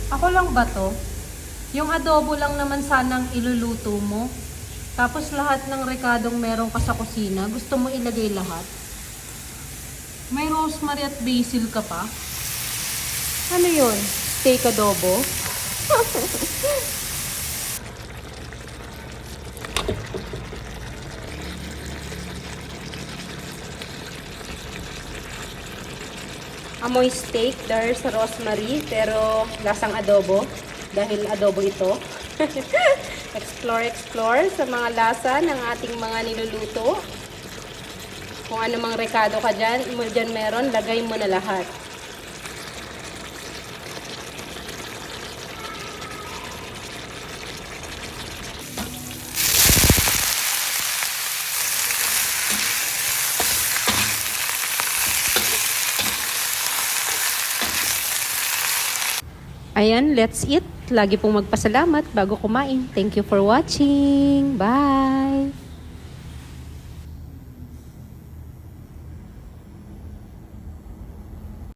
Ako lang ba to? Yung adobo lang naman sanang iluluto mo. Tapos lahat ng rekadong meron ka sa kusina, gusto mo ilagay lahat? May rosemary at basil ka pa? Ano yun? Steak adobo? Amoy steak dahil sa rosemary, pero lasang adobo dahil adobo ito. Explore sa mga lasa ng ating mga niluluto. Kung ano mang rekado ka dyan, meron, lagay mo na lahat. Ayan, let's eat. Lagi pong magpasalamat bago kumain. Thank you for watching. Bye!